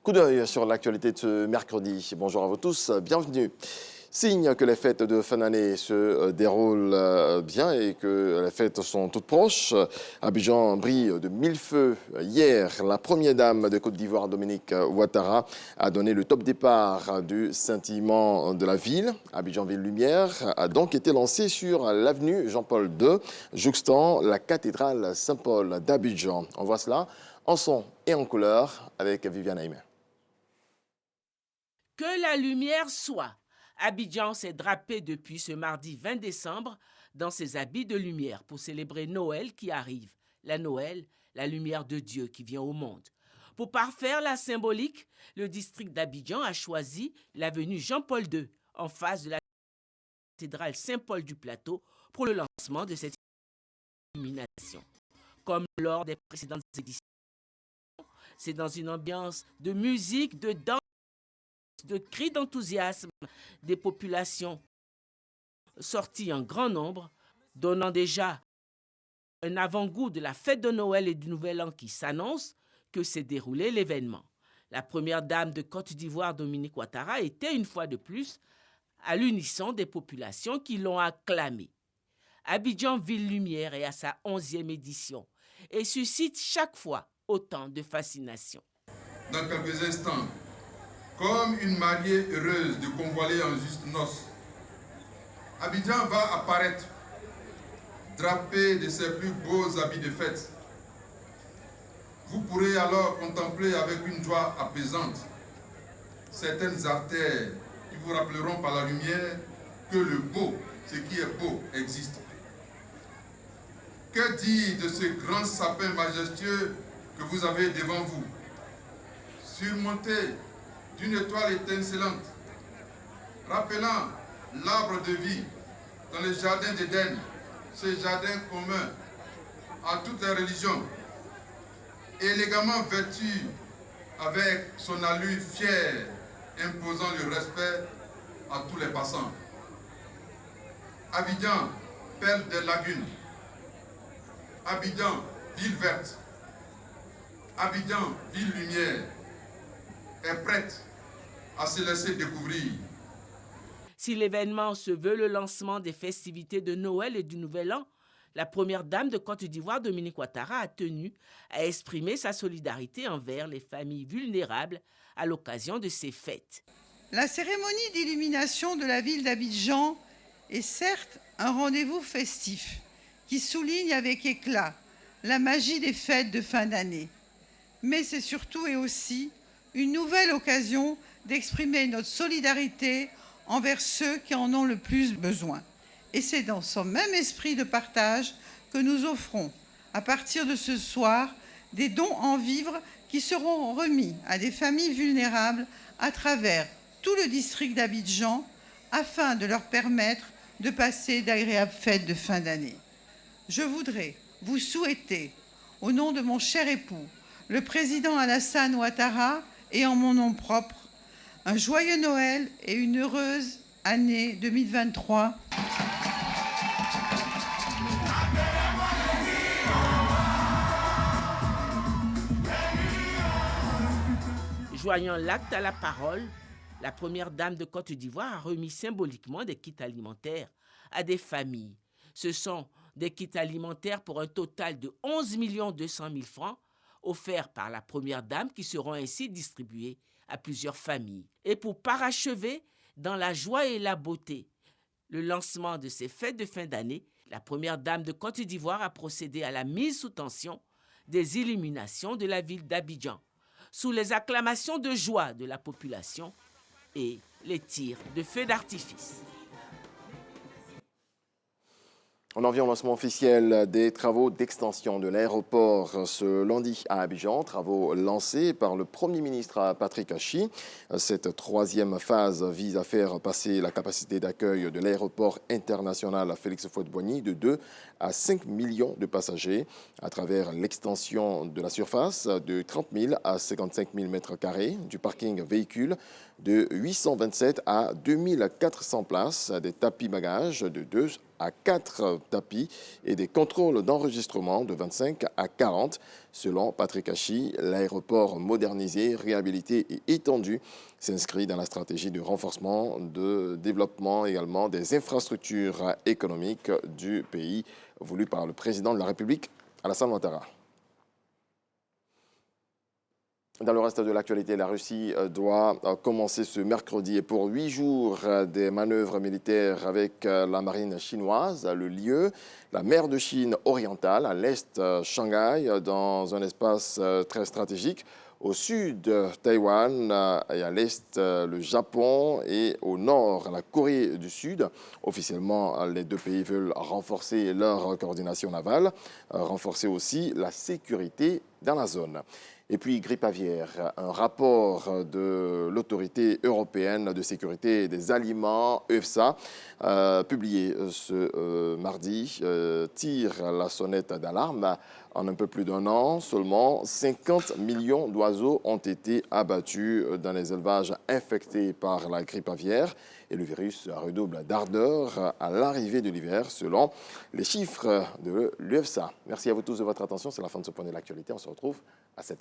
Coup d'œil sur l'actualité de ce mercredi. Bonjour à vous tous, bienvenue. Signe que les fêtes de fin d'année se déroulent bien et que les fêtes sont toutes proches. Abidjan brille de mille feux. Hier, la première dame de Côte d'Ivoire, Dominique Ouattara, a donné le top départ du scintillement de la ville. Abidjan Ville Lumière a donc été lancé sur l'avenue Jean-Paul II, jouxtant la cathédrale Saint-Paul d'Abidjan. On voit cela en son et en couleur avec Viviane Aimé. Que la lumière soit. Abidjan s'est drapé depuis ce mardi 20 décembre dans ses habits de lumière pour célébrer Noël qui arrive. La Noël, la lumière de Dieu qui vient au monde. Pour parfaire la symbolique, le district d'Abidjan a choisi l'avenue Jean-Paul II, en face de la cathédrale Saint-Paul du Plateau, pour le lancement de cette illumination. Comme lors des précédentes éditions, c'est dans une ambiance de musique, de danse, de cris d'enthousiasme des populations sorties en grand nombre, donnant déjà un avant-goût de la fête de Noël et du Nouvel An qui s'annonce, que s'est déroulé l'événement. La première dame de Côte d'Ivoire, Dominique Ouattara, était une fois de plus à l'unisson des populations qui l'ont acclamée. Abidjan Ville Lumière est à sa 11e édition et suscite chaque fois autant de fascination. Dans quelques instants, comme une mariée heureuse de convoiler en juste noces, Abidjan va apparaître, drapé de ses plus beaux habits de fête. Vous pourrez alors contempler avec une joie apaisante certaines artères qui vous rappelleront par la lumière que le beau, ce qui est beau, existe. Que dire de ce grand sapin majestueux que vous avez devant vous, surmonté d'une étoile étincelante, rappelant l'arbre de vie dans le jardin d'Éden, ce jardin commun à toutes les religions, élégamment vêtu avec son allure fière, imposant le respect à tous les passants. Abidjan, perle des lagunes. Abidjan, ville verte. Abidjan, ville lumière, est prête à se laisser découvrir. Si l'événement se veut le lancement des festivités de Noël et du Nouvel An, la première dame de Côte d'Ivoire, Dominique Ouattara, a tenu à exprimer sa solidarité envers les familles vulnérables à l'occasion de ces fêtes. La cérémonie d'illumination de la ville d'Abidjan est certes un rendez-vous festif qui souligne avec éclat la magie des fêtes de fin d'année. Mais c'est surtout et aussi une nouvelle occasion d'exprimer notre solidarité envers ceux qui en ont le plus besoin. Et c'est dans ce même esprit de partage que nous offrons, à partir de ce soir, des dons en vivres qui seront remis à des familles vulnérables à travers tout le district d'Abidjan afin de leur permettre de passer d'agréables fêtes de fin d'année. Je voudrais vous souhaiter, au nom de mon cher époux, le président Alassane Ouattara, et en mon nom propre, un joyeux Noël et une heureuse année 2023. Joignant l'acte à la parole, la première dame de Côte d'Ivoire a remis symboliquement des kits alimentaires à des familles. Ce sont des kits alimentaires pour un total de 11 200 000 francs offerts par la première dame qui seront ainsi distribués à plusieurs familles. Et pour parachever dans la joie et la beauté le lancement de ces fêtes de fin d'année, la première dame de Côte d'Ivoire a procédé à la mise sous tension des illuminations de la ville d'Abidjan, sous les acclamations de joie de la population et les tirs de feux d'artifice. On en vient au lancement officiel des travaux d'extension de l'aéroport ce lundi à Abidjan, travaux lancés par le Premier ministre Patrick Achi. Cette troisième phase vise à faire passer la capacité d'accueil de l'aéroport international Félix Houphouët-Boigny de 2 à 5 millions de passagers à travers l'extension de la surface de 30 000 à 55 000 mètres carrés, du parking véhicule de 827 à 2400 places, des tapis bagages de 2 à 4 tapis et des contrôles d'enregistrement de 25 à 40. Selon Patrick Hachi, l'aéroport modernisé, réhabilité et étendu s'inscrit dans la stratégie de renforcement, de développement également des infrastructures économiques du pays, voulu par le président de la République, Alassane Ouattara. Dans le reste de l'actualité, la Russie doit commencer ce mercredi et pour 8 jours des manœuvres militaires avec la marine chinoise, le lieu, la mer de Chine orientale, à l'est Shanghai, dans un espace très stratégique. Au sud, Taïwan, et à l'est, le Japon et au nord, la Corée du Sud. Officiellement, les deux pays veulent renforcer leur coordination navale, renforcer aussi la sécurité dans la zone. Et puis, grippe aviaire, un rapport de l'autorité européenne de sécurité des aliments, EFSA, publié ce mardi, tire la sonnette d'alarme. En un peu plus d'un an, seulement 50 millions d'oiseaux ont été abattus dans les élevages infectés par la grippe aviaire. Et le virus redouble d'ardeur à l'arrivée de l'hiver, selon les chiffres de l'UEFSA. Merci à vous tous de votre attention. C'est la fin de ce point de l'actualité. On se retrouve à 7h.